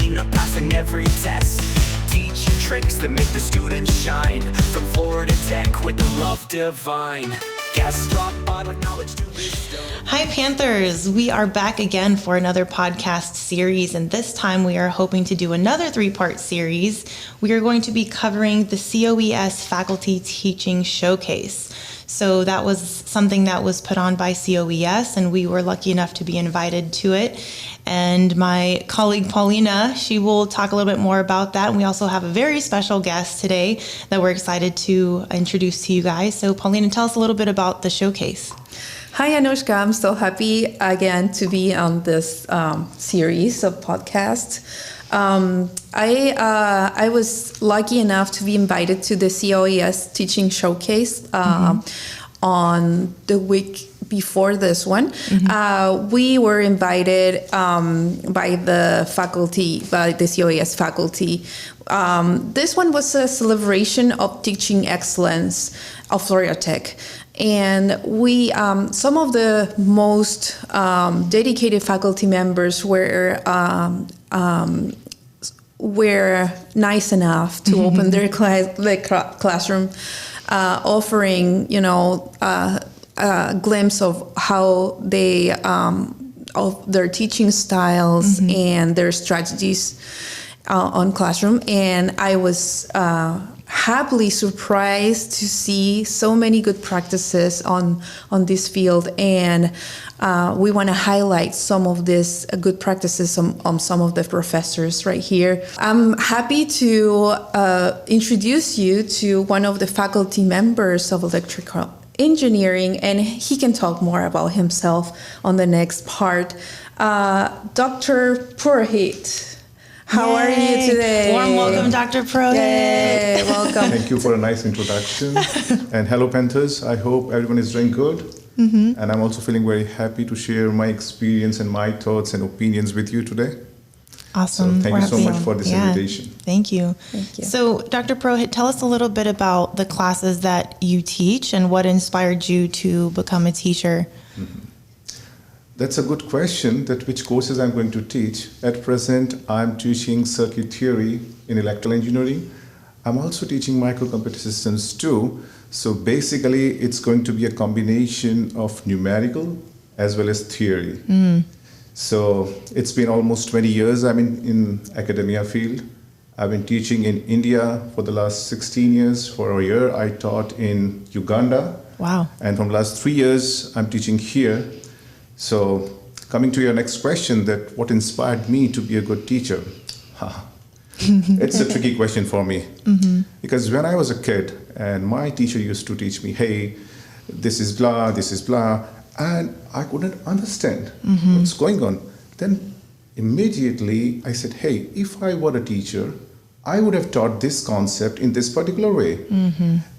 routine, passing every test. Teach tricks that make the students shine, from Florida Tech with the love divine. Guests drop by with knowledge to wisdom. Hi Panthers, we are back again for another podcast series, and this time we are hoping to do another 3-part series. We are going to be covering the COES Faculty Teaching Showcase. So that was something that was put on by COES, and we were lucky enough to be invited to it. And my colleague Paulina, she will talk a little bit more about that. And we also have a very special guest today that we're excited to introduce to you guys. So Paulina, tell us a little bit about the showcase. Hi, Anushka. I'm so happy again to be on this series of podcasts. I was lucky enough to be invited to the COES Teaching Showcase on the week before this one. We were invited by the COES faculty. This one was a celebration of teaching excellence of Florida Tech. And we, some of the most dedicated faculty members were nice enough to open their classroom, offering, a glimpse of how they, of their teaching styles and their strategies on classroom. And I was happily surprised to see so many good practices on this field, and we want to highlight some of these good practices on some of the professors right here. I'm happy to introduce you to one of the faculty members of electrical engineering, and he can talk more about himself on the next part. Dr. Purohit. How are you today? Warm welcome, Dr. Purohit. Yay, welcome. Thank you for a nice introduction. And hello, Panthers. I hope everyone is doing good. And I'm also feeling very happy to share my experience and my thoughts and opinions with you today. Awesome. So thank you so much for this invitation. Thank you. Thank you. So, Dr. Purohit, tell us a little bit about the classes that you teach and what inspired you to become a teacher. That's a good question, that which courses I'm going to teach. At present, I'm teaching circuit theory in electrical engineering. I'm also teaching microcomputer systems too. So basically, it's going to be a combination of numerical as well as theory. So it's been almost 20 years I'm in academia field. I've been teaching in India for the last 16 years. For a year, I taught in Uganda. Wow. And from the last 3 years, I'm teaching here. So coming to your next question, that what inspired me to be a good teacher? It's a tricky question for me. Because when I was a kid and my teacher used to teach me, hey, this is blah, and I couldn't understand what's going on. Then immediately I said, hey, if I were a teacher, I would have taught this concept in this particular way.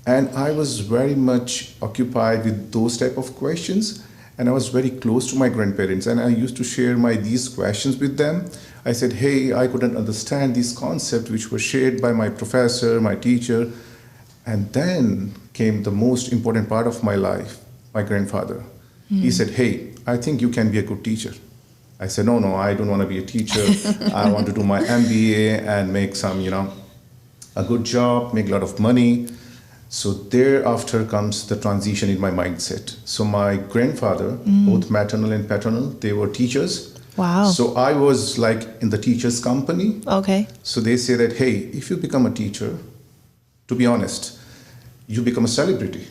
And I was very much occupied with those type of questions. And I was very close to my grandparents, and I used to share these questions with them. I said, hey, I couldn't understand these concepts which were shared by my professor, my teacher. And then came the most important part of my life, my grandfather. He said, hey, I think you can be a good teacher. I said, no, I don't want to be a teacher. I want to do my MBA and make some, a good job, make a lot of money. So thereafter comes the transition in my mindset. So my grandfather, both maternal and paternal, they were teachers. Wow. So I was like in the teacher's company. Okay. So they say that, hey, if you become a teacher, to be honest, you become a celebrity.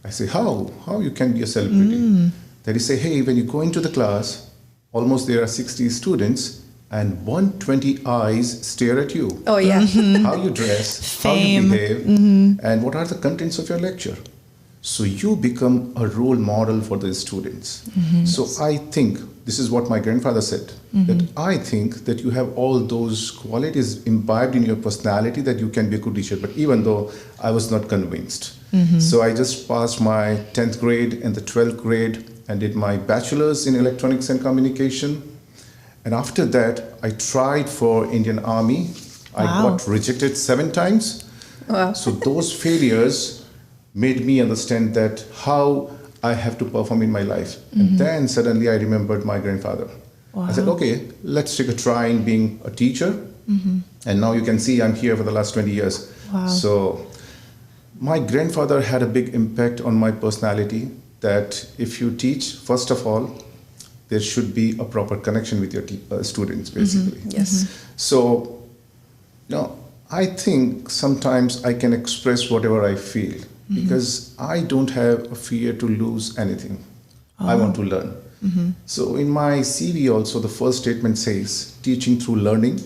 I say, how? How you can be a celebrity? They say, hey, when you go into the class, almost there are 60 students, and 120 eyes stare at you. Oh, yeah. How you dress, Fame. how you behave, and what are the contents of your lecture. So you become a role model for the students. So I think, this is what my grandfather said, that I think that you have all those qualities imbibed in your personality that you can be a good teacher. But even though I was not convinced. So I just passed my 10th grade and the 12th grade and did my bachelor's in electronics and communication. And after that, I tried for Indian Army. I got rejected 7 times. Wow. So those failures made me understand that how I have to perform in my life. And then suddenly I remembered my grandfather. I said, okay, let's take a try in being a teacher. And now you can see I'm here for the last 20 years. Wow. So my grandfather had a big impact on my personality, that if you teach, first of all, there should be a proper connection with your students, basically. Yes. So, I think sometimes I can express whatever I feel because I don't have a fear to lose anything. I want to learn. So in my CV also, the first statement says, teaching through learning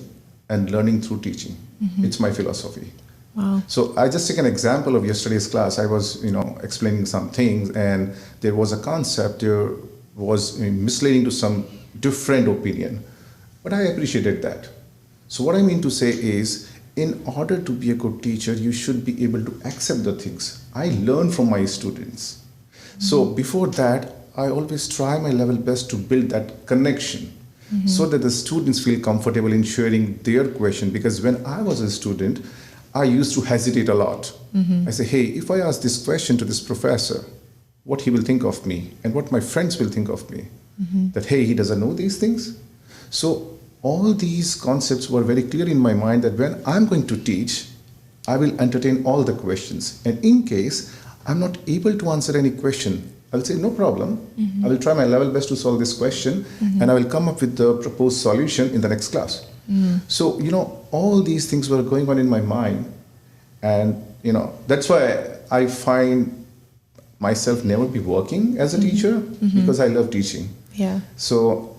and learning through teaching. It's my philosophy. Wow. So I just take an example of yesterday's class. I was, explaining some things, and there was a concept there was misleading to some different opinion, but I appreciated that. So what I mean to say is, in order to be a good teacher, you should be able to accept the things. I learn from my students. So before that, I always try my level best to build that connection so that the students feel comfortable in sharing their question. Because when I was a student, I used to hesitate a lot. I say, hey, if I ask this question to this professor, what he will think of me and what my friends will think of me, that, hey, he doesn't know these things. So all these concepts were very clear in my mind that when I'm going to teach, I will entertain all the questions. And in case I'm not able to answer any question, I'll say, no problem. I will try my level best to solve this question, and I will come up with the proposed solution in the next class. So, all these things were going on in my mind. And, that's why I find myself never be working as a teacher because I love teaching. Yeah. So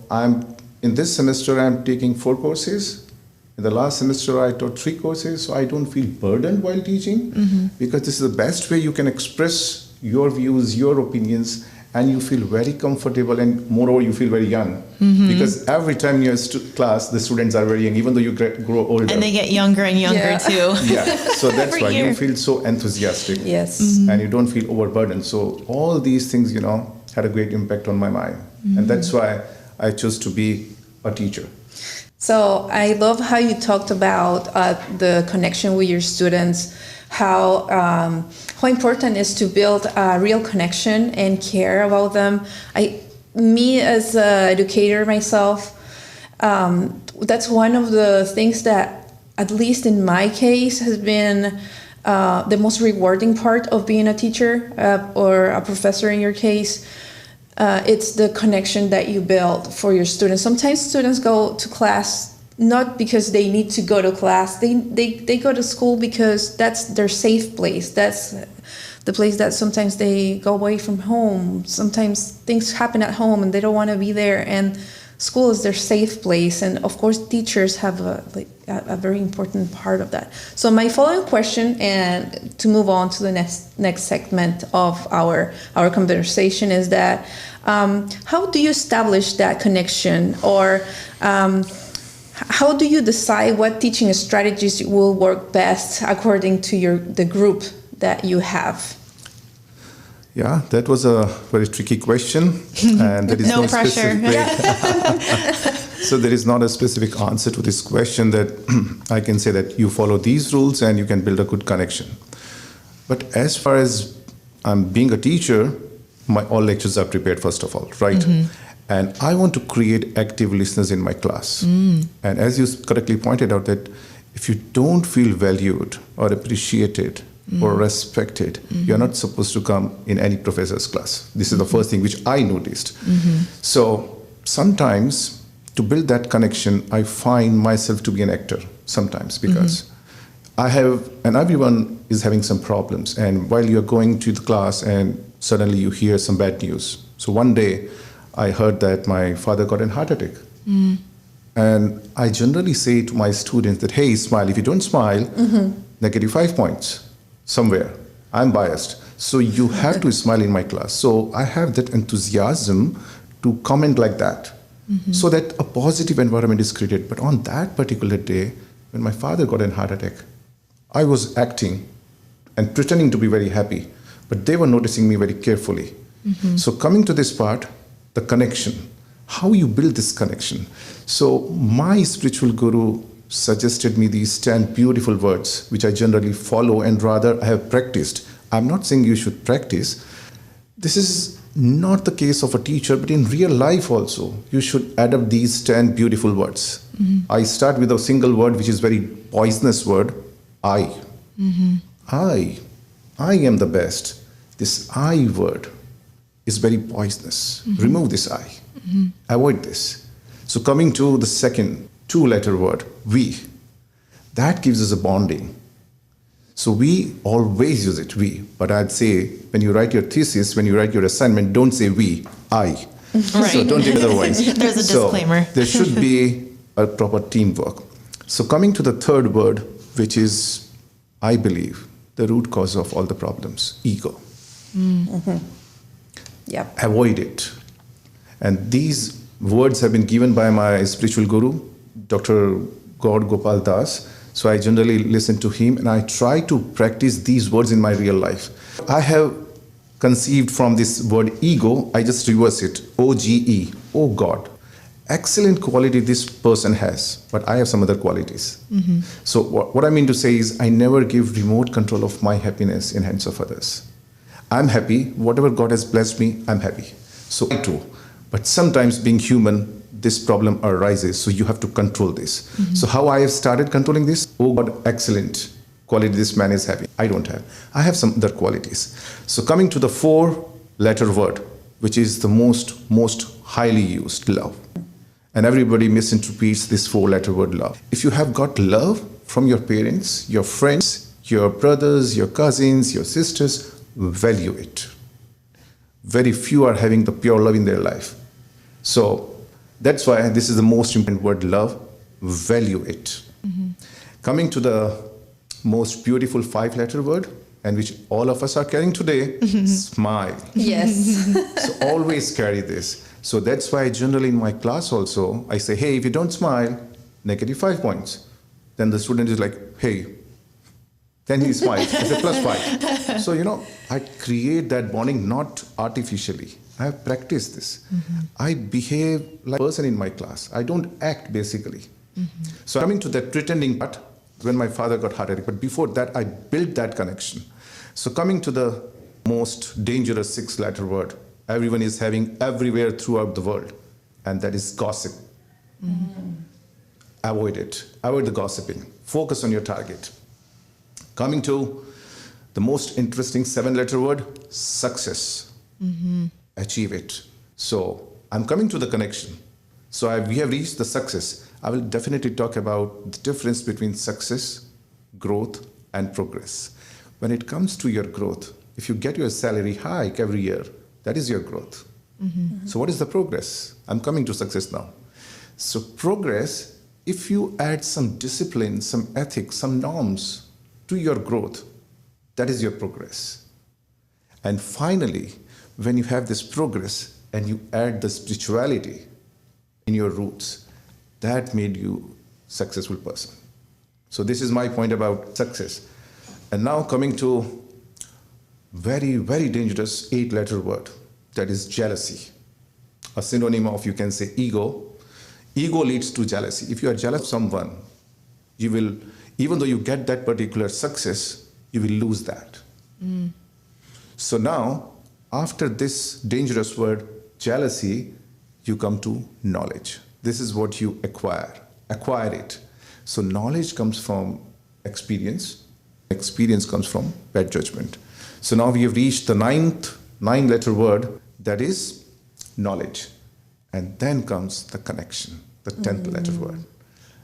in this semester, I'm taking 4 courses. In the last semester, I taught 3 courses. So I don't feel burdened while teaching because this is the best way you can express your views, your opinions, and you feel very comfortable, and moreover, you feel very young. Because every time you're in class, the students are very young, even though you grow older. And they get younger and younger too. Yeah, so that's Every why year. you feel so enthusiastic. Yes. And you don't feel overburdened. So all these things, had a great impact on my mind. And that's why I chose to be a teacher. So I love how you talked about the connection with your students, how important it is to build a real connection and care about them. Me as an educator myself, that's one of the things that, at least in my case, has been the most rewarding part of being a teacher or a professor in your case. It's the connection that you build for your students. Sometimes students go to class not because they need to go to class. They go to school because that's their safe place. That's the place that sometimes they go away from home. Sometimes things happen at home and they don't want to be there. And school is their safe place. And of course, teachers have a very important part of that. So my following question, and to move on to the next segment of our conversation, is that how do you establish that connection, or how do you decide what teaching strategies will work best according to the group that you have? Yeah, that was a very tricky question, and there is No no pressure. specific way. So there is not a specific answer to this question that I can say that you follow these rules and you can build a good connection. But as far as I'm being a teacher, all lectures are prepared first of all, right? And I want to create active listeners in my class. And as you correctly pointed out, that if you don't feel valued or appreciated or respected, you're not supposed to come in any professor's class. This is the first thing which I noticed. So sometimes to build that connection, I find myself to be an actor sometimes, because I have, and everyone is having some problems. And while you're going to the class and suddenly you hear some bad news. So one day I heard that my father got a heart attack. And I generally say to my students that, hey, smile. If you don't smile, negative 5 points somewhere. I'm biased. So you have to smile in my class. So I have that enthusiasm to comment like that, so that a positive environment is created. But on that particular day, when my father got a heart attack, I was acting and pretending to be very happy, but they were noticing me very carefully. So coming to this part, the connection, how you build this connection. So my spiritual guru suggested me these 10 beautiful words, which I generally follow, and rather I have practiced. I'm not saying you should practice. This is not the case of a teacher, but in real life also, you should adopt these 10 beautiful words. I start with a single word, which is very poisonous word, I. I am the best. This I word is very poisonous. Remove this I. Avoid this. So coming to the second 2-letter word, we. That gives us a bonding. So we always use it, we. But I'd say when you write your thesis, when you write your assignment, don't say we, I. Right. So don't take it otherwise. There's a disclaimer. So there should be a proper teamwork. So coming to the third word, which is, I believe, the root cause of all the problems, ego. Yep. Avoid it. And these words have been given by my spiritual guru, Dr. God Gopal Das. So I generally listen to him and I try to practice these words in my real life. I have conceived from this word ego, I just reverse it, O-G-E, oh God. Excellent quality this person has, but I have some other qualities. So what I mean to say is I never give remote control of my happiness in hands of others. I'm happy, whatever God has blessed me, I'm happy. So I too. But sometimes being human, this problem arises, so you have to control this. So how I have started controlling this? Oh God, excellent quality, this man is happy. I don't have. I have some other qualities. So coming to the 4-letter word, which is the most highly used, love. And everybody misinterprets this 4-letter word, love. If you have got love from your parents, your friends, your brothers, your cousins, your sisters, value it. Very few are having the pure love in their life. So that's why this is the most important word, love. Value it. Coming to the most beautiful 5-letter word, and which all of us are carrying today, smile. Yes. So always carry this. So that's why generally in my class also, I say, hey, if you don't smile, negative 5 points. Then the student is like, hey, then he smiles. I say plus 5. So, I create that bonding not artificially. I have practiced this. I behave like a person in my class. I don't act basically. So coming to that pretending part, when my father got heart attack, but before that, I built that connection. So coming to the most dangerous 6-letter word, everyone is having everywhere throughout the world, and that is gossip. Avoid it. Avoid the gossiping. Focus on your target. Coming to the most interesting 7-letter word, success. Achieve it. So I'm coming to the connection. So we have reached the success. I will definitely talk about the difference between success, growth, and progress. When it comes to your growth, if you get your salary hike every year, that is your growth. So what is the progress? I'm coming to success now. So progress, if you add some discipline, some ethics, some norms to your growth, that is your progress. And finally, when you have this progress and you add the spirituality in your roots, that made you successful person. So this is my point about success. And now coming to very, very dangerous 8-letter word, that is jealousy. A synonym of, you can say, ego. Ego leads to jealousy. If you are jealous of someone, you will, even though you get that particular success, you will lose that. So now, after this dangerous word, jealousy, you come to knowledge. This is what you acquire. Acquire it. So knowledge comes from experience. Experience comes from bad judgment. So now we have reached the 9-letter word, that is knowledge. And then comes the connection, the 10th letter word.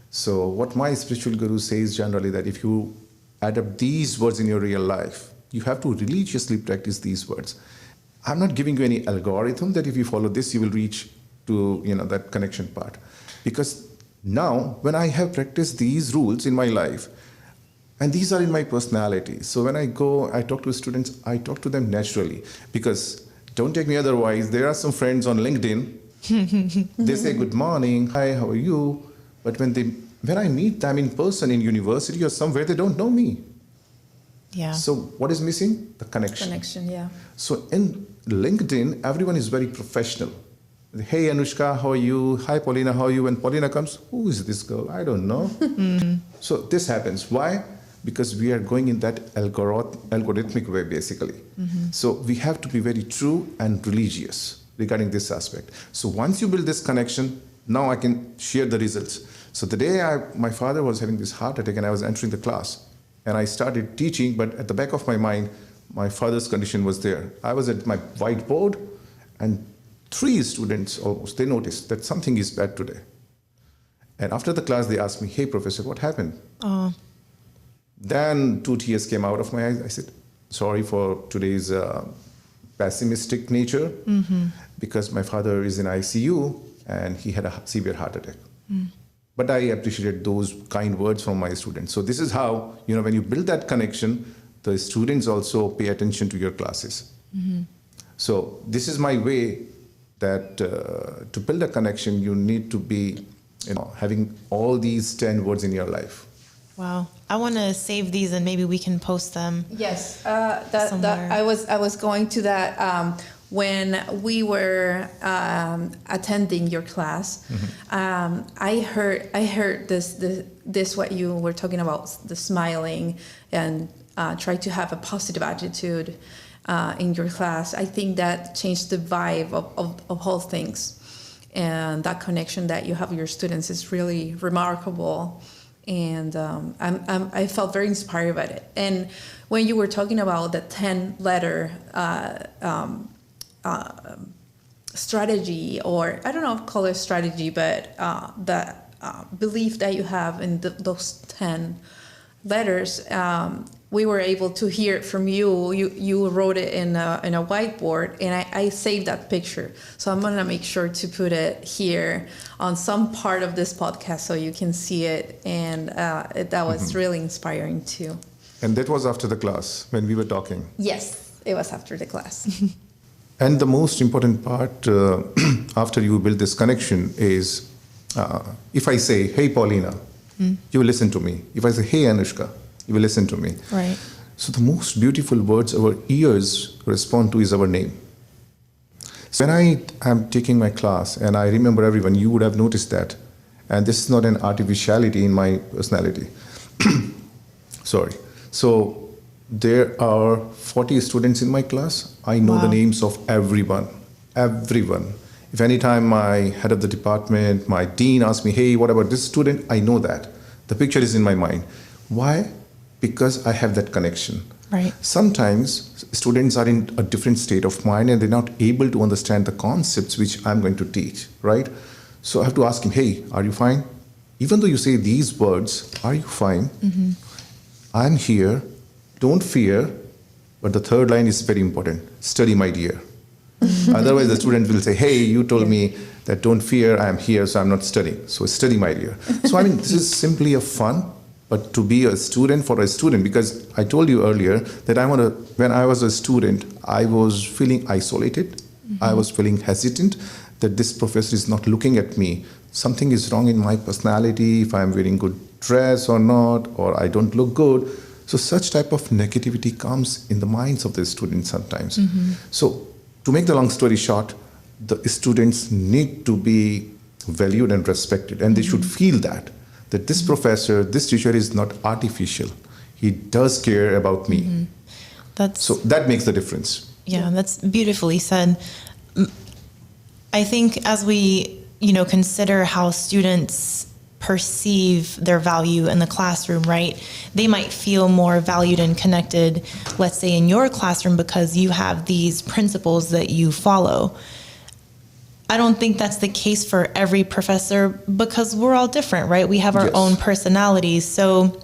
So what my spiritual guru says generally, that if you adapt these words in your real life, you have to religiously practice these words. I'm not giving you any algorithm that if you follow this, you will reach to that connection part. Because now, when I have practiced these rules in my life, and these are in my personality, so when I go, I talk to students, I talk to them naturally. Because don't take me otherwise, there are some friends on LinkedIn, they say good morning, hi, how are you? But when I meet them in person in university or somewhere, they don't know me. Yeah. So what is missing? The connection. Connection, yeah. So in LinkedIn, everyone is very professional. Hey, Anushka, how are you? Hi, Paulina, how are you? When Paulina comes, who is this girl? I don't know. So this happens. Why? because we are going in that algorithmic way, basically. So we have to be very true and religious regarding this aspect. So once you build this connection, now I can share the results. So the day my father was having this heart attack and I was entering the class, and I started teaching, but at the back of my mind, my father's condition was there. I was at my whiteboard, and 3 students almost, they noticed that something is bad today. And after the class, they asked me, "Hey, professor, what happened?" Then 2 tears came out of my eyes. I said, "Sorry for today's pessimistic nature, because my father is in ICU and he had a severe heart attack." But I appreciated those kind words from my students. So this is how, when you build that connection, the students also pay attention to your classes. So this is my way that to build a connection, you need to be, having all these 10 words in your life. Wow. I want to save these and maybe we can post them. Yes, somewhere. I was going to that when we were attending your class. I heard this what you were talking about, the smiling and try to have a positive attitude in your class. I think that changed the vibe of whole things, and that connection that you have with your students is really remarkable. And I felt very inspired by it. And when you were talking about the 10-letter strategy, or I don't know if call it strategy, but the belief that you have in those 10 letters, we were able to hear it from you. You wrote it in a whiteboard, and I saved that picture. So I'm gonna make sure to put it here on some part of this podcast so you can see it. And that was really inspiring too. And that was after the class when we were talking. Yes, it was after the class. And the most important part after you build this connection is, if I say, "Hey, Paulina," you will listen to me. If I say, "Hey, Anushka," you will listen to me. Right. So the most beautiful words our ears respond to is our name. So when I am taking my class and I remember everyone, you would have noticed that. And this is not an artificiality in my personality. Sorry. So there are 40 students in my class. I know the names of everyone. Everyone. If anytime my head of the department, my dean asks me, "Hey, what about this student?" I know that. The picture is in my mind. Why? Because I have that connection. Right. Sometimes students are in a different state of mind and they're not able to understand the concepts which I'm going to teach, right? So I have to ask him, "Hey, are you fine? Even though you say these words, are you fine? I'm here. Don't fear." But the third line is very important. "Study, my dear." Otherwise, the student will say, "Hey, you told me that don't fear, I'm here, so I'm not studying. So study, my dear." So I mean, this is simply a fun, but to be a student for a student, because I told you earlier that when I was a student, I was feeling isolated. I was feeling hesitant that this professor is not looking at me. Something is wrong in my personality, if I'm wearing good dress or not, or I don't look good. So such type of negativity comes in the minds of the students sometimes. So to make the long story short, the students need to be valued and respected, and they should feel that this professor, this teacher is not artificial. He does care about me. So that makes the difference. Yeah, that's beautifully said. I think as we, consider how students perceive their value in the classroom, right? They might feel more valued and connected, let's say in your classroom, because you have these principles that you follow. I don't think that's the case for every professor because we're all different, right? We have our own personalities. So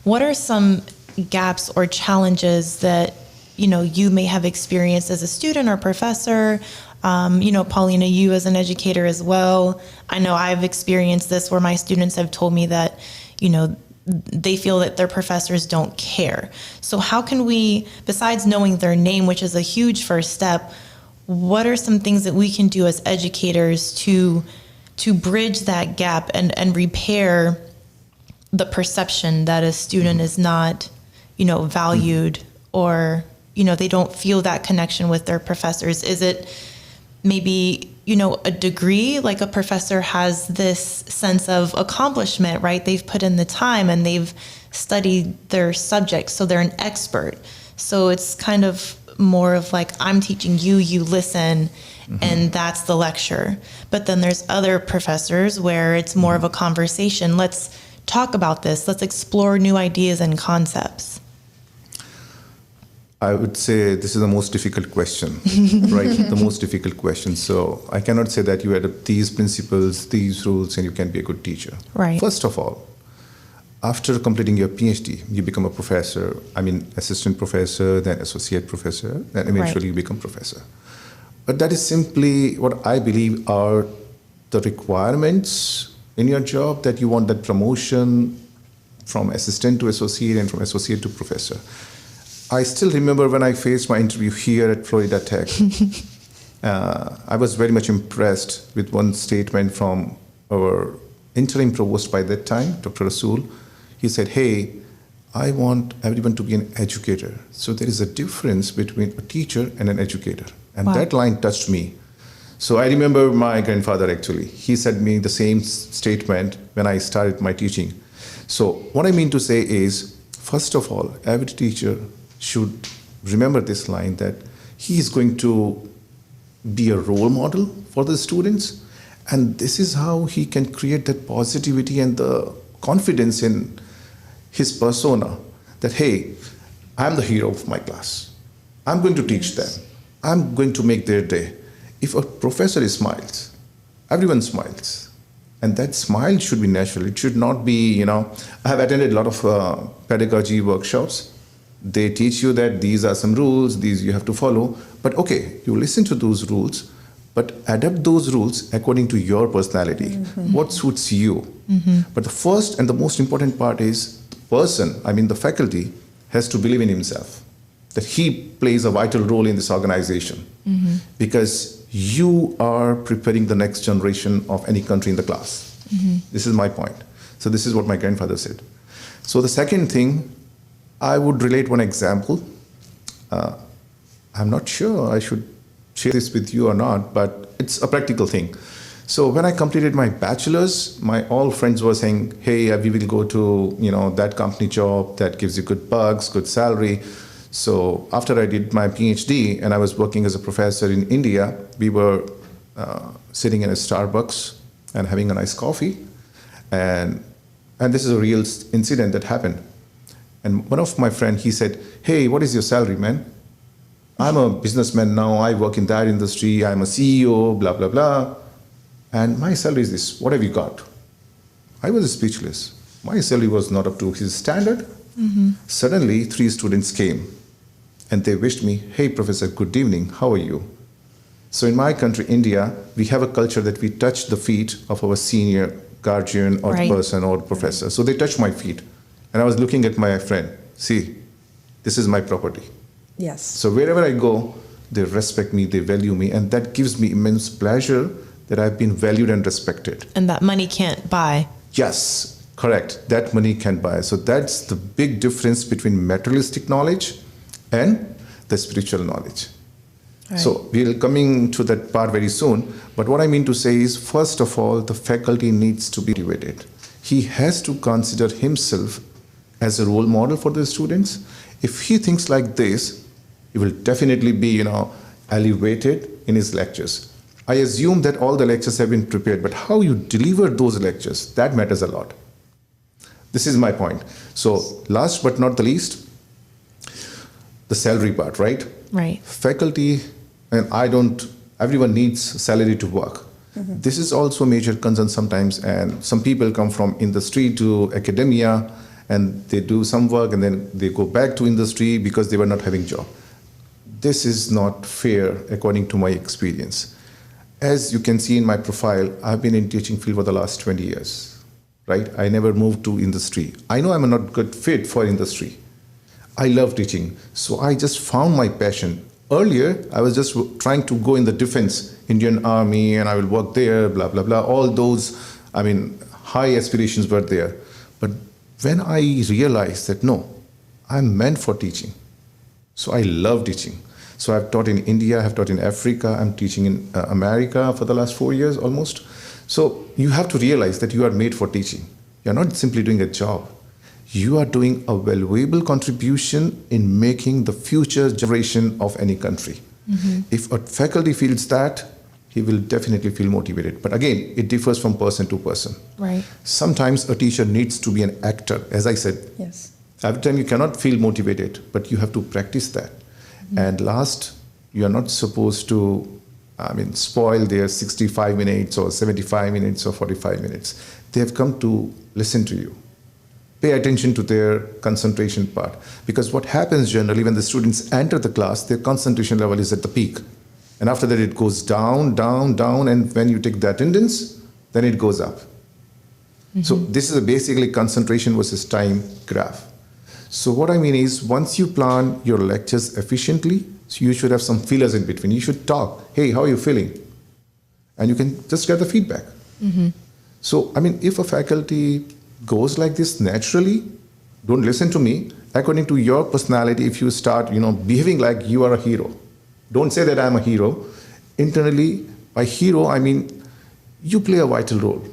what are some gaps or challenges that, you may have experienced as a student or professor? Paulina, you as an educator as well. I know I've experienced this where my students have told me that, they feel that their professors don't care. So how can we, besides knowing their name, which is a huge first step, what are some things that we can do as educators to bridge that gap and repair the perception that a student is not, valued or, they don't feel that connection with their professors? Is it maybe a degree, like a professor has this sense of accomplishment, right? They've put in the time and they've studied their subject, so they're an expert. So it's kind of more of like, I'm teaching you, you listen, and that's the lecture. But then there's other professors where it's more of a conversation. Let's talk about this. Let's explore new ideas and concepts. I would say this is the most difficult question, right? The most difficult question. So I cannot say that you adopt these principles, these rules, and you can be a good teacher. Right. First of all, after completing your PhD, you become a professor, assistant professor, then associate professor, then eventually you become professor. But that is simply what I believe are the requirements in your job, that you want that promotion from assistant to associate and from associate to professor. I still remember when I faced my interview here at Florida Tech, I was very much impressed with one statement from our interim provost by that time, Dr. Rasool. He said, hey, I want everyone to be an educator. So there is a difference between a teacher and an educator. And that line touched me. So I remember my grandfather actually. He said me the same statement when I started my teaching. So what I mean to say is, first of all, every teacher should remember this line, that he is going to be a role model for the students. And this is how he can create that positivity and the confidence in his persona, that, hey, I'm the hero of my class. I'm going to teach them. I'm going to make their day. If a professor smiles, everyone smiles. And that smile should be natural. It should not be, I have attended a lot of pedagogy workshops. They teach you that these are some rules, these you have to follow. But okay, you listen to those rules, but adapt those rules according to your personality, what suits you. But the first and the most important part is the person, the faculty, has to believe in himself, that he plays a vital role in this organization, because you are preparing the next generation of any country in the class. This is my point. So this is what my grandfather said. So the second thing, I would relate one example. I'm not sure I should share this with you or not, but it's a practical thing. So when I completed my bachelor's, my all friends were saying, hey, we will go to that company job that gives you good bucks, good salary. So after I did my PhD and I was working as a professor in India, we were sitting in a Starbucks and having a nice coffee. And this is a real incident that happened. And one of my friends, he said, hey, what is your salary, man? I'm a businessman now. I work in that industry. I'm a CEO, blah, blah, blah. And my salary is this. What have you got? I was speechless. My salary was not up to his standard. Suddenly, 3 students came and they wished me, hey, professor, good evening. How are you? So in my country, India, we have a culture that we touch the feet of our senior guardian or person or professor. So they touched my feet. And I was looking at my friend. See, this is my property. Yes. So wherever I go, they respect me, they value me, and that gives me immense pleasure that I've been valued and respected. And that money can't buy. Yes, correct. That money can buy. So that's the big difference between materialistic knowledge and the spiritual knowledge. Right. So we're coming to that part very soon. But what I mean to say is, first of all, the faculty needs to be motivated. He has to consider himself as a role model for the students. If he thinks like this, he will definitely be, elevated in his lectures. I assume that all the lectures have been prepared, but how you deliver those lectures, that matters a lot. This is my point. So last but not the least, the salary part, right? Right. Faculty, and everyone needs salary to work. This is also a major concern sometimes, and some people come from industry to academia, and they do some work and then they go back to industry because they were not having job. This is not fair according to my experience. As you can see in my profile, I've been in teaching field for the last 20 years, right? I never moved to industry. I know I'm not good fit for industry. I love teaching, so I just found my passion. Earlier, I was just trying to go in the defense, Indian Army, and I will work there, blah, blah, blah. All those, high aspirations were there. But when I realized that, no, I'm meant for teaching. So I love teaching. So I've taught in India, I've taught in Africa, I'm teaching in America for the last 4 years almost. So you have to realize that you are made for teaching. You're not simply doing a job. You are doing a valuable contribution in making the future generation of any country. If a faculty feels that, he will definitely feel motivated. But again, it differs from person to person. Right. Sometimes a teacher needs to be an actor, as I said. Yes. Every time you cannot feel motivated, but you have to practice that. And last, you are not supposed to, spoil their 65 minutes or 75 minutes or 45 minutes. They have come to listen to you. Pay attention to their concentration part. Because what happens generally when the students enter the class, their concentration level is at the peak. And after that, it goes down, down, down. And when you take the attendance, then it goes up. So this is basically concentration versus time graph. So what I mean is, once you plan your lectures efficiently, so you should have some feelers in between. You should talk. Hey, how are you feeling? And you can just get the feedback. So, if a faculty goes like this naturally, don't listen to me. According to your personality, if you start, behaving like you are a hero, don't say that I'm a hero. Internally, by hero, I mean you play a vital role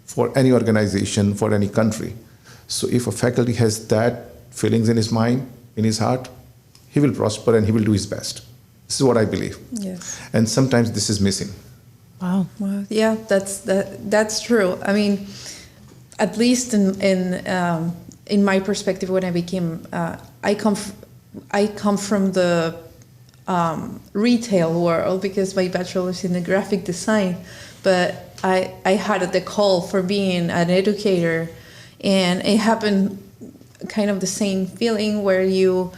for any organization, for any country. So if a faculty has that feelings in his mind, in his heart, he will prosper and he will do his best. This is what I believe. Yes. And sometimes this is missing. Wow. Well, yeah, that's true. At least in my perspective, when I became, I come from the retail world because my bachelor's in graphic design, but I had the call for being an educator, and it happened kind of the same feeling where you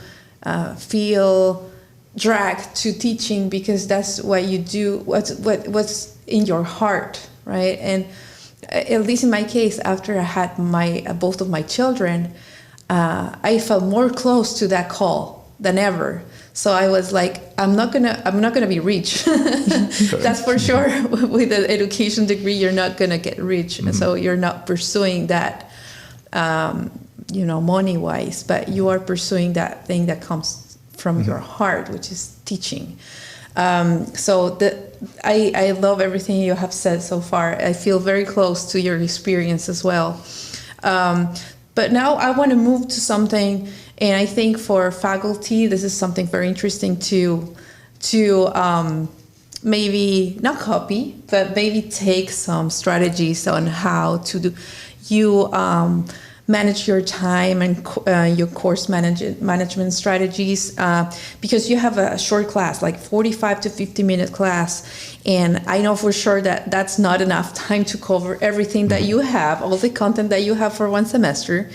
feel dragged to teaching because that's what you do, what's in your heart, right? And at least in my case, after I had both of my children, I felt more close to that call than ever. So I was like, I'm not gonna be rich. That's for sure. With an education degree, you're not gonna get rich, and so you're not pursuing that, money-wise. But you are pursuing that thing that comes from your heart, which is teaching. I love everything you have said so far. I feel very close to your experience as well. But now I want to move to something, and I think for faculty, this is something very interesting to maybe not copy, but maybe take some strategies on how to do. You manage your time and your course management strategies because you have a short class, like 45 to 50-minute class. And I know for sure that that's not enough time to cover everything that you have, all the content that you have for one semester.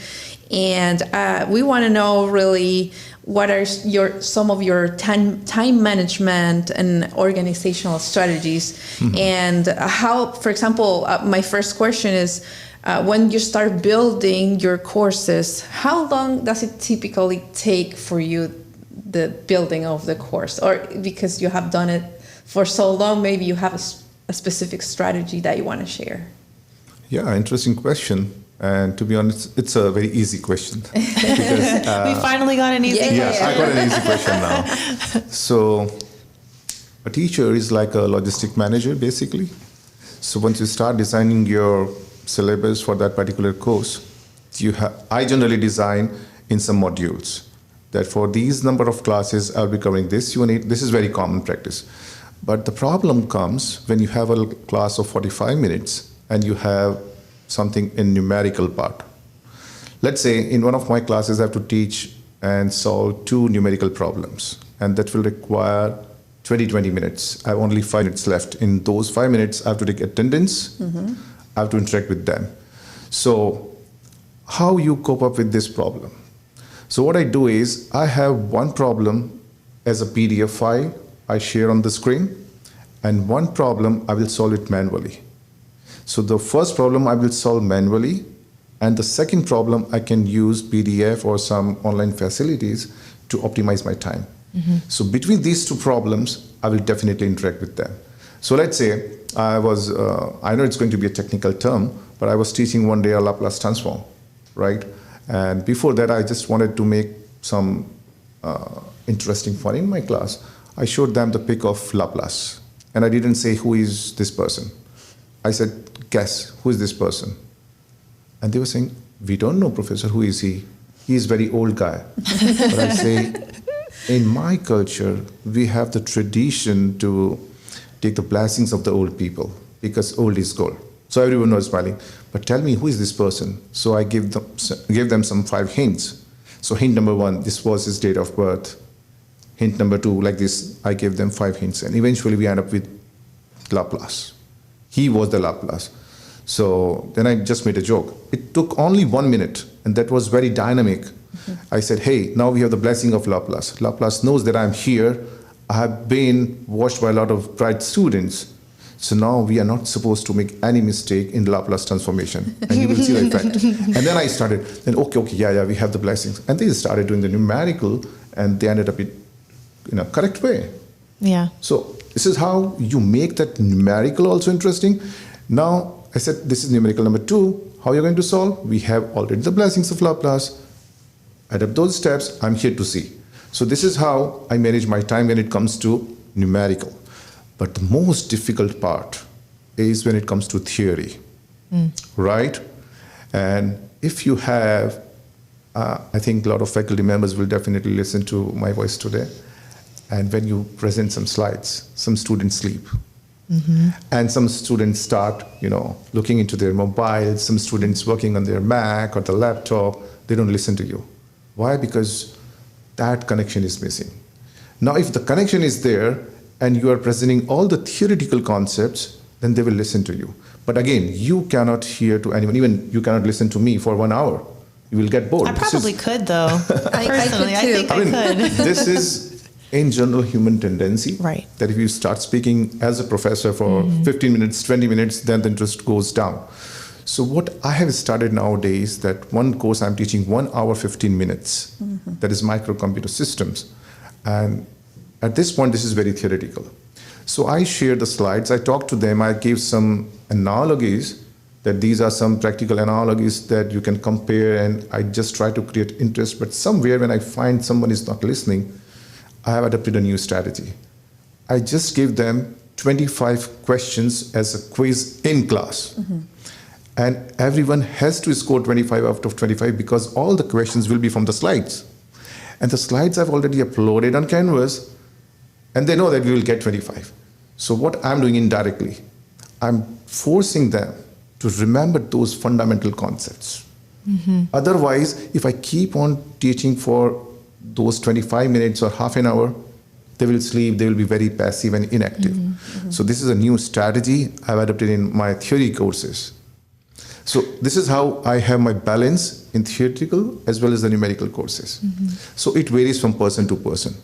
And we want to know really what are some of your time management and organizational strategies, and how, for example, my first question is, when you start building your courses, how long does it typically take for you, the building of the course? Or because you have done it for so long, maybe you have a specific strategy that you want to share? Yeah, interesting question. And to be honest, it's a very easy question. Because, We finally got an easy question. Yes, I got an easy question now. So a teacher is like a logistic manager, basically. So once you start designing your syllabus for that particular course, I generally design in some modules that for these number of classes, I'll be covering this unit. This is very common practice. But the problem comes when you have a class of 45 minutes and you have something in numerical part. Let's say in one of my classes, I have to teach and solve 2 numerical problems, and that will require 20 minutes. I have only 5 minutes left. In those 5 minutes, I have to take attendance. I have to interact with them. So how you cope up with this problem? So what I do is I have one problem as a PDF file I share on the screen, and one problem I will solve it manually. So the first problem I will solve manually, and the second problem I can use PDF or some online facilities to optimize my time. So between these 2 problems, I will definitely interact with them. So let's say I know it's going to be a technical term, but I was teaching one day a Laplace transform, right? And before that, I just wanted to make some interesting fun in my class. I showed them the pic of Laplace. And I didn't say, who is this person? I said, guess, who is this person? And they were saying, we don't know, Professor, who is he? He's a very old guy. But I say, in my culture, we have the tradition to take the blessings of the old people because old is gold. So everyone was smiling. But tell me, who is this person? So I gave them some 5 hints. So hint number 1, this was his date of birth. Hint number 2, like this, I gave them 5 hints. And eventually we end up with Laplace. He was the Laplace. So then I just made a joke. It took only 1 minute, and that was very dynamic. I said, hey, now we have the blessing of Laplace. Laplace knows that I'm here. I have been watched by a lot of bright students. So now we are not supposed to make any mistake in Laplace transformation. And you will see the effect. And then I started, then okay, yeah, we have the blessings. And they started doing the numerical, and they ended up in a correct way. Yeah. So this is how you make that numerical also interesting. Now, I said, this is numerical number 2. How are you going to solve? We have already the blessings of Laplace. Add up those steps. I'm here to see. So this is how I manage my time when it comes to numerical. But the most difficult part is when it comes to theory, right? And if you have, I think a lot of faculty members will definitely listen to my voice today. And when you present some slides, some students sleep. And some students start, looking into their mobiles, some students working on their Mac or the laptop, they don't listen to you. Why? Because that connection is missing. Now, if the connection is there and you are presenting all the theoretical concepts, then they will listen to you. But again, you cannot hear to anyone, even you cannot listen to me for 1 hour. You will get bored. I probably could, though. Personally, I could too. I could. This is in general human tendency, right? That if you start speaking as a professor for 15 minutes, 20 minutes, then the interest goes down. So what I have started nowadays, that one course I'm teaching 1 hour, 15 minutes, that is microcomputer systems. And at this point, this is very theoretical. So I share the slides, I talk to them, I give some analogies, that these are some practical analogies that you can compare, and I just try to create interest. But somewhere when I find someone is not listening, I have adopted a new strategy. I just give them 25 questions as a quiz in class. And everyone has to score 25 out of 25 because all the questions will be from the slides. And the slides I've already uploaded on Canvas, and they know that we will get 25. So what I'm doing indirectly, I'm forcing them to remember those fundamental concepts. Otherwise, if I keep on teaching for those 25 minutes or half an hour, they will sleep, they will be very passive and inactive. So this is a new strategy I've adopted in my theory courses. So this is how I have my balance in theoretical as well as the numerical courses. So it varies from person to person.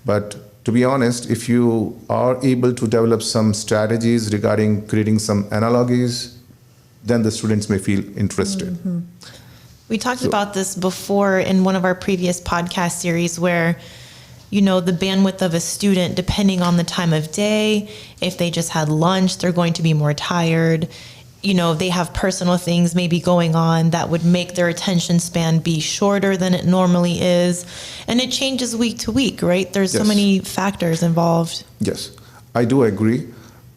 But to be honest, if you are able to develop some strategies regarding creating some analogies, then the students may feel interested. We talked about this before in one of our previous podcast series where, the bandwidth of a student, depending on the time of day, if they just had lunch, they're going to be more tired. They have personal things maybe going on that would make their attention span be shorter than it normally is. And it changes week to week, right? There's so many factors involved. Yes, I do agree.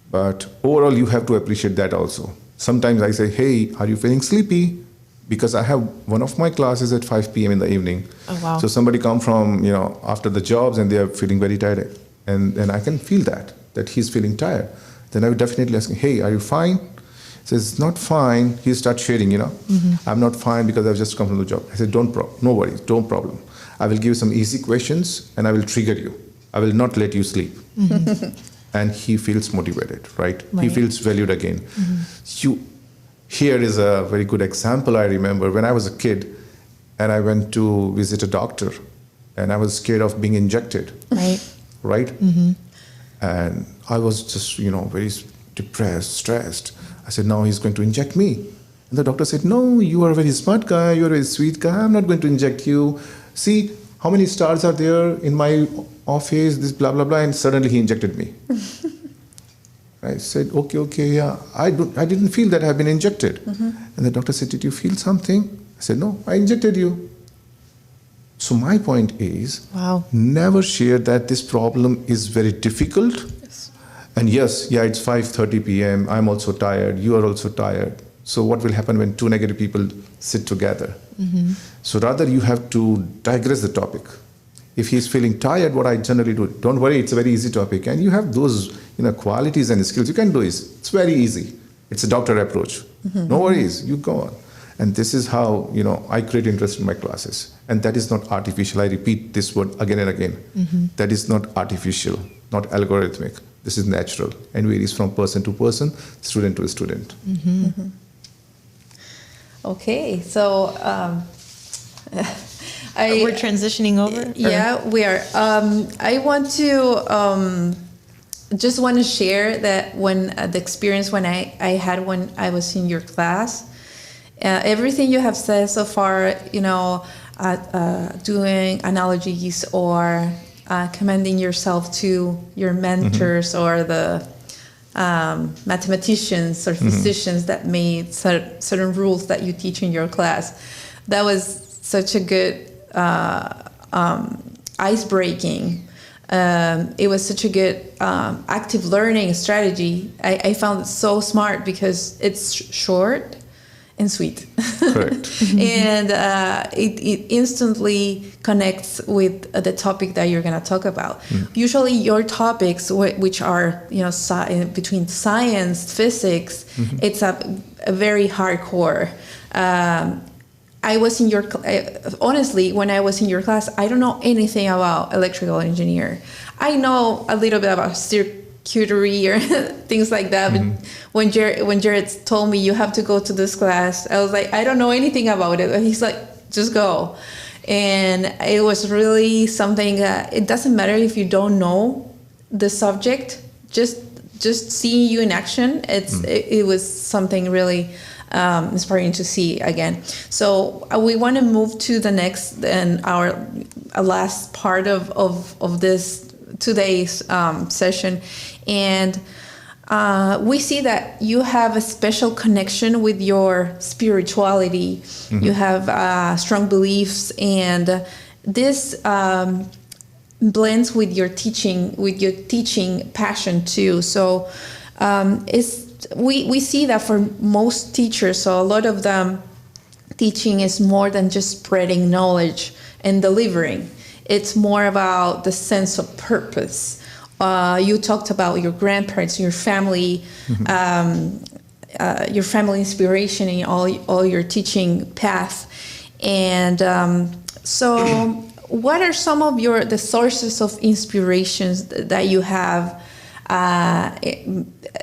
But overall, you have to appreciate that also. Sometimes I say, hey, are you feeling sleepy? Because I have one of my classes at 5 p.m. in the evening. Oh, wow. So somebody come from, after the jobs and they are feeling very tired. And I can feel that he's feeling tired. Then I would definitely ask him, hey, are you fine? He says, not fine. He starts sharing, I'm not fine because I've just come from the job. I said, no worries, don't problem. I will give you some easy questions and I will trigger you. I will not let you sleep. And he feels motivated, right? He feels valued again. Here is a very good example I remember when I was a kid and I went to visit a doctor and I was scared of being injected. Right? And I was just, very depressed, stressed. I said, no, he's going to inject me. And the doctor said, no, you are a very smart guy. You're a very sweet guy. I'm not going to inject you. See how many stars are there in my office, this blah, blah, blah. And suddenly he injected me. I said, okay, yeah. I didn't feel that I've been injected. And the doctor said, did you feel something? I said, no, I injected you. So my point is, Wow. never share that this problem is very difficult. Yes. And yes, yeah, it's 5:30 p.m. I'm also tired. You are also tired. So what will happen when two negative people sit together? So rather you have to digress the topic. If he's feeling tired, what I generally do, don't worry, it's a very easy topic. And you have those qualities and skills. You can do it. It's very easy. It's a doctor approach. No worries, you go on. And this is how, I create interest in my classes. And that is not artificial. I repeat this word again and again. That is not artificial, not algorithmic. This is natural and varies from person to person, student to student. Okay, so We're transitioning over? Yeah, we are. I want to just want to share that when the experience when I had when I was in your class, everything you have said so far, doing analogies or commending yourself to your mentors or the mathematicians or physicians that made certain rules that you teach in your class. That was such a good ice-breaking. It was such a good active learning strategy. I found it so smart because it's short and sweet. Correct. And it instantly connects with the topic that you're going to talk about. Usually your topics, which are between science, physics, it's a very hardcore. I was in your honestly, when I was in your class, I don't know anything about electrical engineer. I know a little bit about circuitry or things like that. But when Jared told me you have to go to this class, I was like, I don't know anything about it. And he's like, just go. And it was really something that it doesn't matter if you don't know the subject. Just seeing you in action, it was something really inspiring to see again. So we want to move to the next and our last part of this today's session, and we see that you have a special connection with your spirituality. You have strong beliefs, and this blends with your teaching passion too. So we see that for most teachers, so a lot of them, teaching is more than just spreading knowledge and delivering. It's more about the sense of purpose. You talked about your grandparents, your family inspiration in all your teaching path. And so what are some of the sources of inspirations that you have?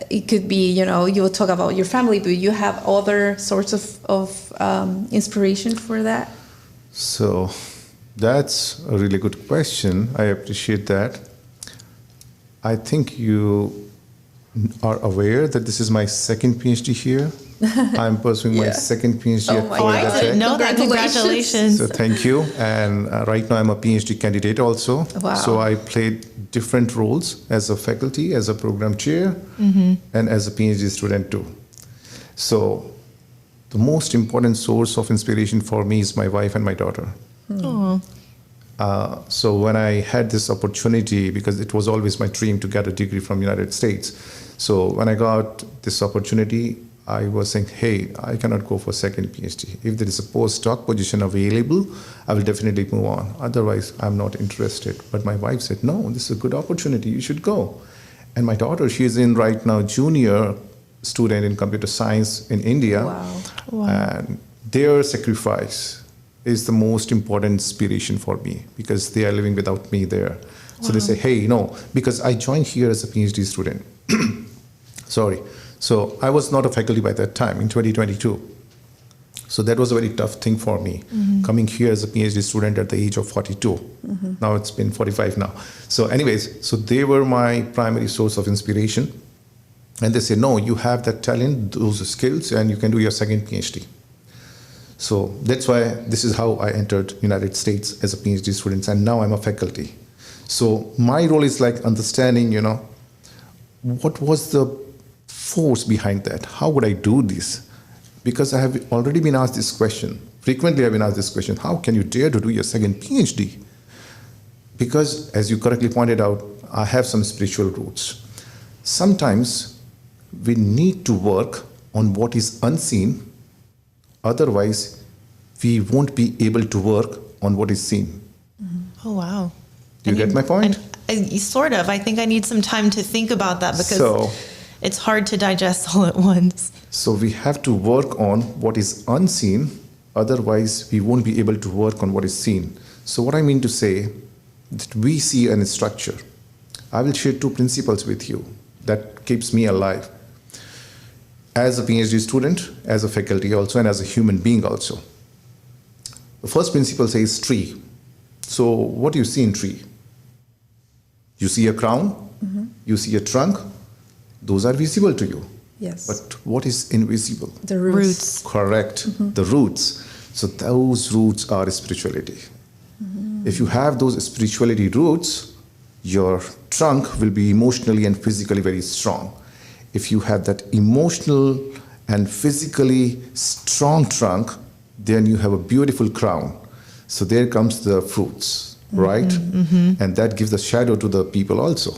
It could be, you will talk about your family, but you have other sorts of inspiration for that? So that's a really good question. I appreciate that. I think you are aware that this is my second PhD here. I'm pursuing my second PhD at Florida I didn't Tech. know that. Congratulations. So thank you. And right now I'm a PhD candidate also. Wow. So I played different roles as a faculty, as a program chair, and as a PhD student too. So the most important source of inspiration for me is my wife and my daughter. So when I had this opportunity, because it was always my dream to get a degree from United States. So when I got this opportunity, I was saying, hey, I cannot go for second PhD. If there is a postdoc position available, I will definitely move on. Otherwise, I'm not interested. But my wife said, no, this is a good opportunity. You should go. And my daughter, she is in right now junior student in computer science in India. Wow. And their sacrifice is the most important inspiration for me because they are living without me there. So they say, hey, because I joined here as a PhD student. Sorry. So I was not a faculty by that time in 2022. So that was a very tough thing for me, coming here as a PhD student at the age of 42. Now it's been 45 now. So anyways, so they were my primary source of inspiration. And they say, no, you have that talent, those skills, and you can do your second PhD. So that's why this is how I entered United States as a PhD student, and now I'm a faculty. So my role is like understanding, what was the force behind that? How would I do this? Because I have already been asked this question Frequently, I've been asked this question: how can you dare to do your second PhD? Because, as you correctly pointed out, I have some spiritual roots. Sometimes we need to work on what is unseen, otherwise, we won't be able to work on what is seen. Oh, wow. Do you get my point? Sort of. I think I need some time to think about that because So- it's hard to digest all at once. So we have to work on what is unseen, otherwise we won't be able to work on what is seen. So what I mean to say, that we see a structure. I will share 2 principles with you that keeps me alive. As a PhD student, as a faculty also, and as a human being also. The first principle says tree. So what do you see in tree? You see a crown, you see a trunk, those are visible to you. Yes. But what is invisible? The roots. Correct. The roots. So those roots are spirituality. If you have those spirituality roots, your trunk will be emotionally and physically very strong. If you have that emotional and physically strong trunk, then you have a beautiful crown. So there comes the fruits, right? And that gives a shadow to the people also.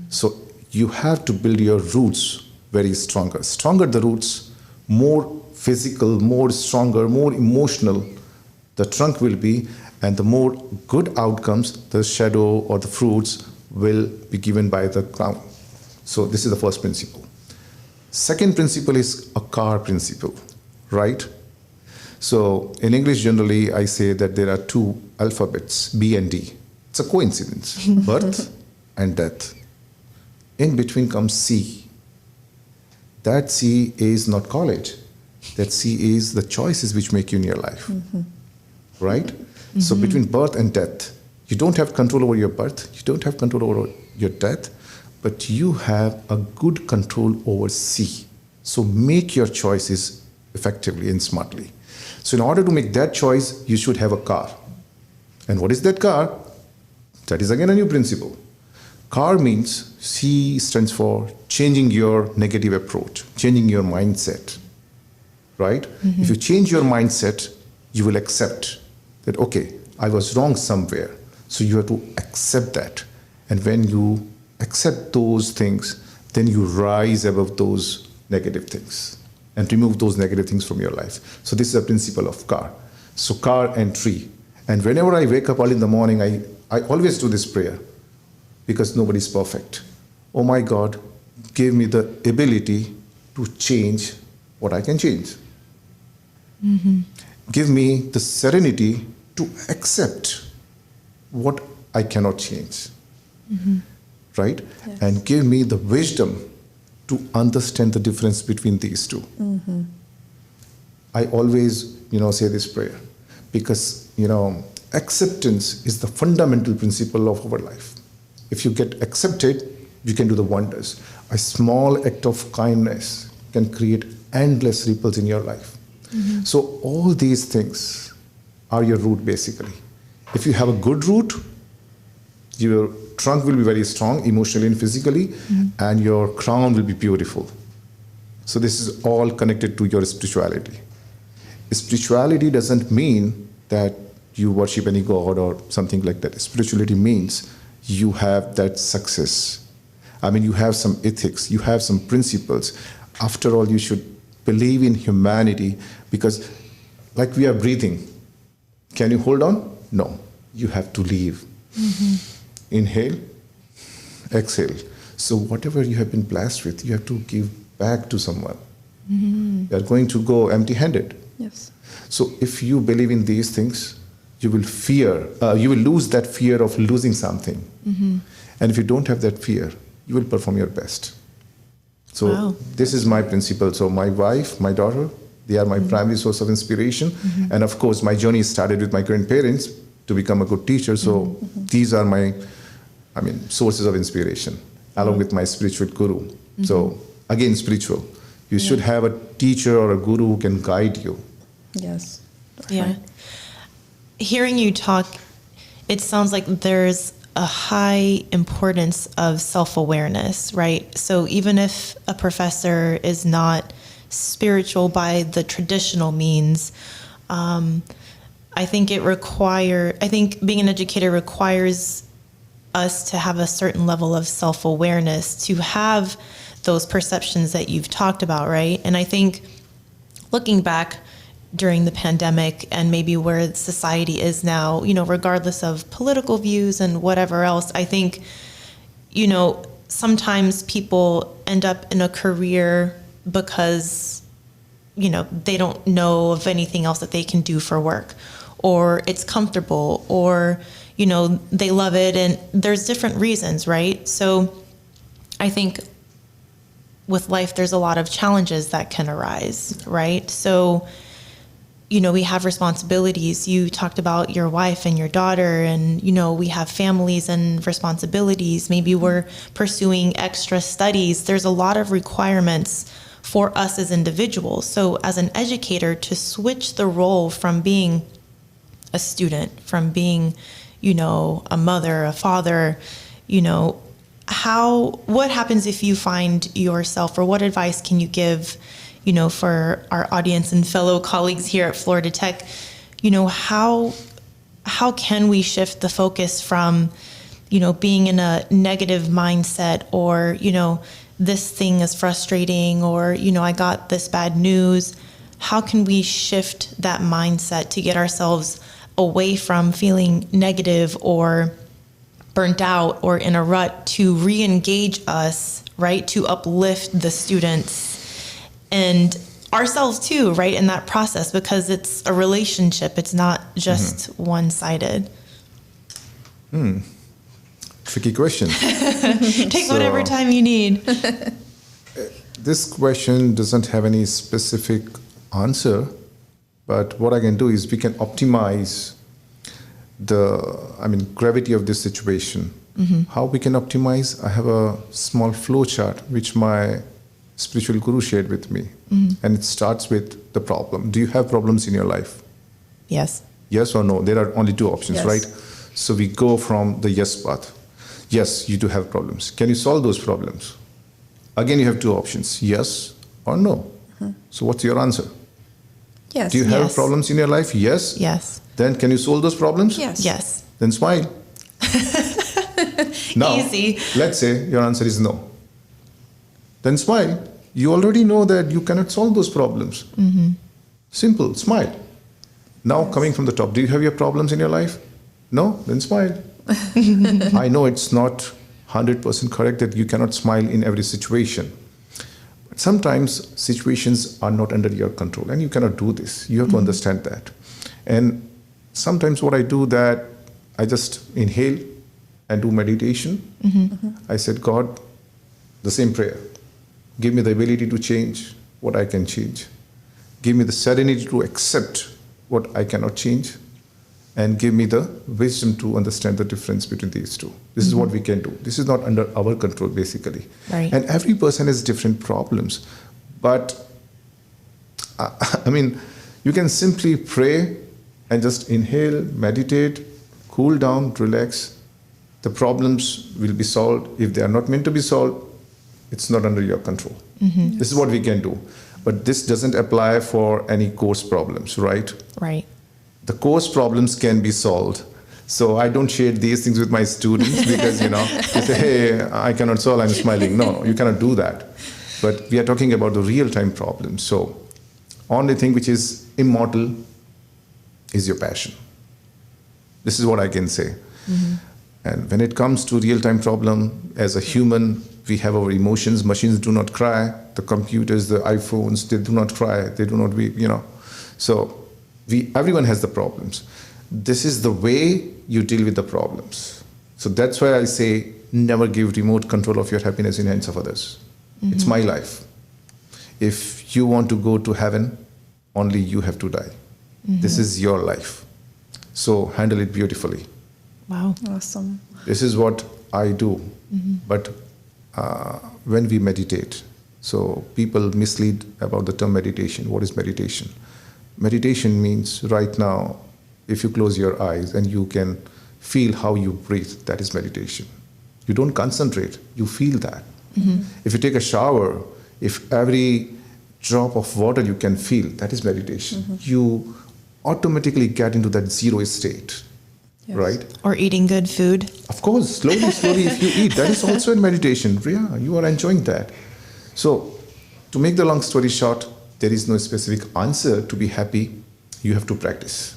So you have to build your roots very stronger. Stronger the roots, more physical, more stronger, more emotional the trunk will be, and the more good outcomes, the shadow or the fruits will be given by the crown. So this is the first principle. Second principle is a car principle, right? So in English, generally, I say that there are 2 alphabets, B and D. It's a coincidence, birth and death. In between comes C. That C is not college. That C is the choices which make you in your life, right? So between birth and death, you don't have control over your birth, you don't have control over your death, but you have a good control over C. So make your choices effectively and smartly. So in order to make that choice, you should have a car. And what is that car? That is again a new principle. CAR means, C stands for changing your negative approach, changing your mindset, right? If you change your mindset, you will accept that, okay, I was wrong somewhere. So you have to accept that. And when you accept those things, then you rise above those negative things and remove those negative things from your life. So this is a principle of CAR. So CAR and tree. And whenever I wake up early in the morning, I always do this prayer because nobody's perfect. Oh my God, give me the ability to change what I can change. Give me the serenity to accept what I cannot change. Right? Yes. And give me the wisdom to understand the difference between these 2. I always, say this prayer because, acceptance is the fundamental principle of our life. If you get accepted, you can do the wonders. A small act of kindness can create endless ripples in your life. So all these things are your root basically. If you have a good root, your trunk will be very strong emotionally and physically, and your crown will be beautiful. So this is all connected to your spirituality. Spirituality doesn't mean that you worship any god or something like that. Spirituality means you have that success. I mean, you have some ethics, you have some principles. After all, you should believe in humanity because like we are breathing. Can you hold on? No. You have to leave. Inhale, exhale. So whatever you have been blessed with, you have to give back to someone. You are going to go empty-handed. Yes. So if you believe in these things, you will lose that fear of losing something. And if you don't have that fear, you will perform your best. So Wow. this is my principle. So my wife, my daughter, they are my primary source of inspiration. And of course, my journey started with my grandparents to become a good teacher. So these are my, sources of inspiration, along with my spiritual guru. So again, spiritual. You should have a teacher or a guru who can guide you. Yes. Yeah. Hearing you talk, it sounds like there's a high importance of self-awareness, right? So even if a professor is not spiritual by the traditional means, I think being an educator requires us to have a certain level of self-awareness, to have those perceptions that you've talked about, right? And I think looking back during the pandemic and maybe where society is now, regardless of political views and whatever else, I think, sometimes people end up in a career because, they don't know of anything else that they can do for work, or it's comfortable, or, they love it, and there's different reasons, right? So I think with life, there's a lot of challenges that can arise, right? So, we have responsibilities. You talked about your wife and your daughter, and, we have families and responsibilities. Maybe we're pursuing extra studies. There's a lot of requirements for us as individuals. So as an educator, to switch the role from being a student, from being, a mother, a father, what happens if you find yourself, or what advice can you give, for our audience and fellow colleagues here at Florida Tech, how can we shift the focus from, being in a negative mindset, or, this thing is frustrating, or, I got this bad news. How can we shift that mindset to get ourselves away from feeling negative or burnt out or in a rut, to re-engage us, right? To uplift the students and ourselves too, right? In that process, because it's a relationship. It's not just one-sided. Tricky question. Take whatever time you need. This question doesn't have any specific answer, but what I can do is we can optimize gravity of this situation. How we can optimize? I have a small flow chart which my spiritual guru shared with me, and it starts with the problem. Do you have problems in your life? Yes. Yes or no? There are only two options, Yes. right? So we go from the yes path. Yes, you do have problems. Can you solve those problems? Again, you have two options, yes or no. So what's your answer? Yes. Do you have Yes. problems in your life? Yes. Yes. Then can you solve those problems? Yes. Yes. Then smile. Now, Easy. let's say your answer is no. Then smile. You already know that you cannot solve those problems. Simple, smile. Now, coming from the top, do you have your problems in your life? No? Then smile. I know it's not 100% correct that you cannot smile in every situation. But sometimes situations are not under your control, and you cannot do this. You have to understand that. And sometimes what I do, that I just inhale and do meditation. I said, God, the same prayer. Give me the ability to change what I can change. Give me the serenity to accept what I cannot change. And give me the wisdom to understand the difference between these two. This is what we can do. This is not under our control, basically. Right. And every person has different problems. But, you can simply pray and just inhale, meditate, cool down, relax. The problems will be solved. If they are not meant to be solved, it's not under your control. This is what we can do. But this doesn't apply for any course problems, right? Right. The course problems can be solved. So I don't share these things with my students because, they say, hey, I cannot solve, I'm smiling. No, you cannot do that. But we are talking about the real-time problems. So only thing which is immortal is your passion. This is what I can say. And when it comes to real-time problem, as a human, we have our emotions. Machines do not cry. The computers, the iPhones, they do not cry. They do not weep, So everyone has the problems. This is the way you deal with the problems. So that's why I say never give remote control of your happiness in hands of others. It's my life. If you want to go to heaven, only you have to die. This is your life. So handle it beautifully. Wow. Awesome. This is what I do. But when we meditate, so people mislead about the term meditation. What is meditation? Meditation means right now, if you close your eyes and you can feel how you breathe, that is meditation. You don't concentrate, you feel that. If you take a shower, if every drop of water you can feel, that is meditation. You automatically get into that zero state, Yes. right? Or eating good food. Of course, slowly, if you eat, that is also in meditation. Yeah, you are enjoying that. So, to make the long story short, there is no specific answer to be happy. You have to practice.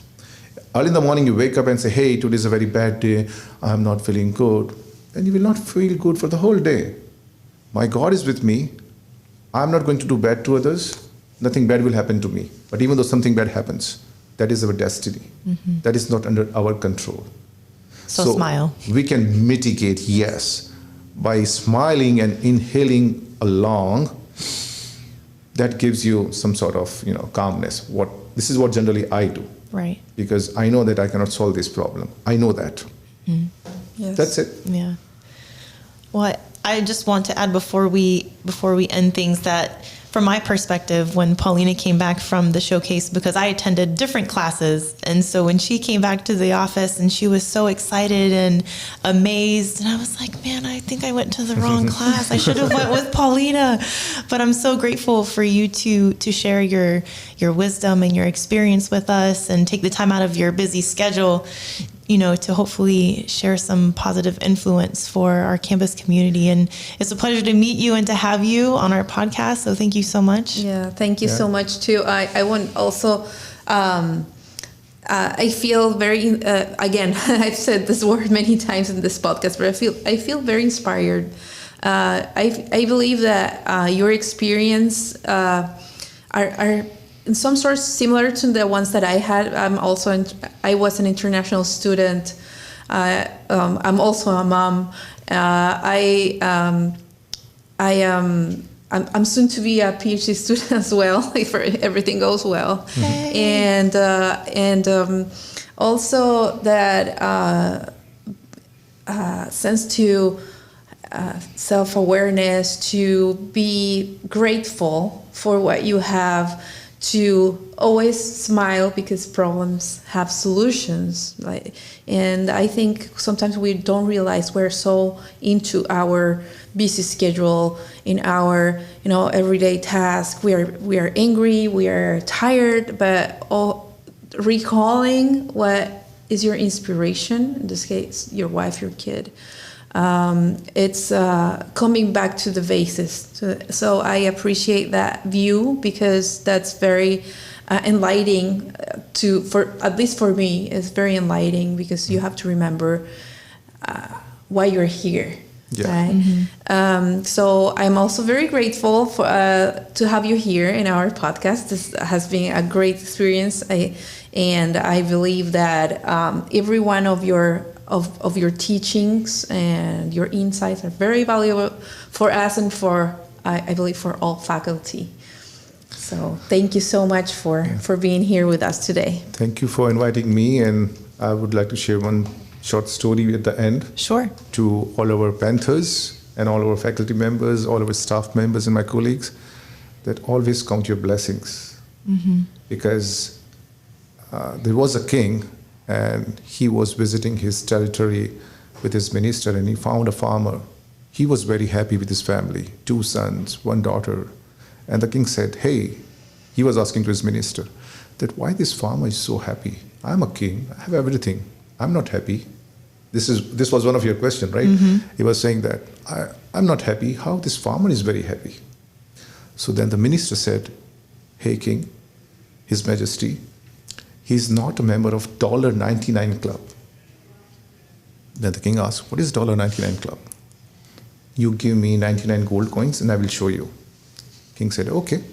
Early in the morning, you wake up and say, hey, today is a very bad day. I'm not feeling good. And you will not feel good for the whole day. My God is with me. I'm not going to do bad to others. Nothing bad will happen to me. But even though something bad happens, that is our destiny. That is not under our control. So smile. We can mitigate, yes, by smiling and inhaling along. That gives you some sort of, calmness. This is what generally I do. Right. Because I know that I cannot solve this problem. I know that. Yes. That's it. Yeah. Well, I just want to add before we end things that from my perspective, when Paulina came back from the showcase, because I attended different classes, and so when she came back to the office and she was so excited and amazed, and I was like, man, I think I went to the wrong class. I should have went with Paulina. But I'm so grateful for you to share your wisdom and your experience with us and take the time out of your busy schedule, to hopefully share some positive influence for our campus community. And it's a pleasure to meet you and to have you on our podcast. So thank you so much. Yeah, thank you so much too. I want also, I feel very, again, I've said this word many times in this podcast, but I feel very inspired. I believe that your experience are in some sorts similar to the ones that I had. I was an international student. I'm also a mom. I'm soon to be a PhD student as well, if everything goes well. Hey. And also that sense to self-awareness, to be grateful for what you have, to always smile because problems have solutions. And I think sometimes we don't realize we're so into our busy schedule, in our everyday task. We are angry, we are tired, but recalling what is your inspiration, in this case, your wife, your kid. It's coming back to the basis. So I appreciate that view because that's very enlightening at least for me, it's very enlightening because you have to remember why you're here. Yeah. Right? So I'm also very grateful to have you here in our podcast. This has been a great experience. And I believe that every one of your teachings and your insights are very valuable for us and I believe for all faculty. So thank you so much for being here with us today. Thank you for inviting me, and I would like to share one short story at the end. Sure. To all our Panthers and all our faculty members, all our staff members and my colleagues, that always count your blessings. Because there was a king, and he was visiting his territory with his minister, and he found a farmer. He was very happy with his family, 2 sons, 1 daughter. And the king said, hey, he was asking to his minister, that why this farmer is so happy? I'm a king, I have everything. I'm not happy. This was one of your questions, right? He was saying that, I'm not happy. How this farmer is very happy? So then the minister said, hey, king, His Majesty, he's not a member of $99 club. Then the king asked, what is $99 club? You give me 99 gold coins and I will show you. King said, okay.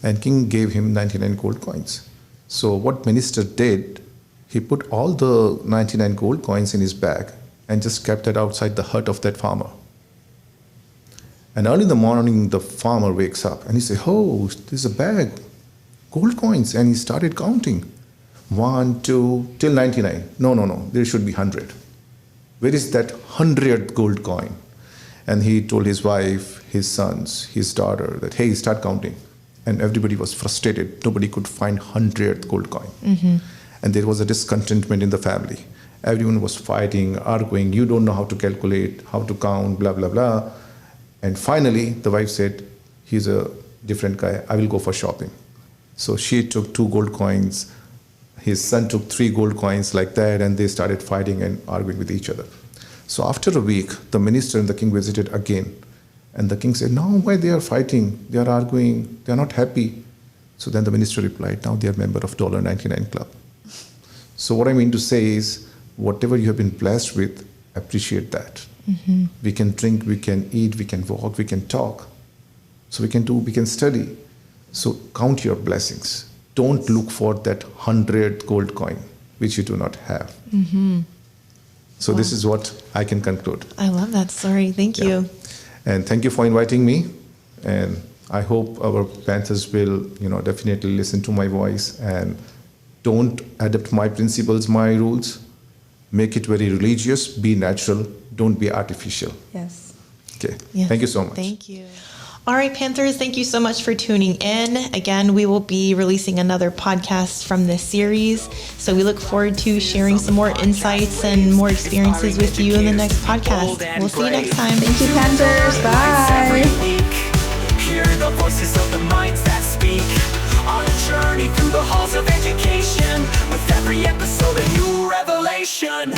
And king gave him 99 gold coins. So what minister did, he put all the 99 gold coins in his bag and just kept it outside the hut of that farmer. And early in the morning, the farmer wakes up and he says, oh, there's a bag, gold coins. And he started counting. 1, 2, till 99. No, there should be 100. Where is that 100th gold coin? And he told his wife, his sons, his daughter that, hey, start counting. And everybody was frustrated. Nobody could find 100th gold coin. And there was a discontentment in the family. Everyone was fighting, arguing. You don't know how to calculate, how to count, blah, blah, blah. And finally, the wife said, he's a different guy. I will go for shopping. So she took 2 gold coins. his son took 3 gold coins like that, and they started fighting and arguing with each other. So after a week, the minister and the king visited again. And the king said, "No, why they are fighting? They are arguing. They are not happy." So then the minister replied, "Now they are member of $99 Club." So what I mean to say is, whatever you have been blessed with, appreciate that. We can drink, we can eat, we can walk, we can talk. So we can study. So count your blessings. Don't look for that 100th gold coin, which you do not have. So this is what I can conclude. I love that story. Thank you. And thank you for inviting me. And I hope our Panthers will, definitely listen to my voice and don't adapt my principles, my rules. Make it very religious, be natural, don't be artificial. Yes. Okay. Yes. Thank you so much. Thank you. All right, Panthers, thank you so much for tuning in. Again, we will be releasing another podcast from this series. So we look forward to sharing some more insights and more experiences with you in the next podcast. We'll see you next time. Thank you, Panthers. Bye. Hear the voices of the minds that speak on a journey through the halls of education. With every episode, a new revelation.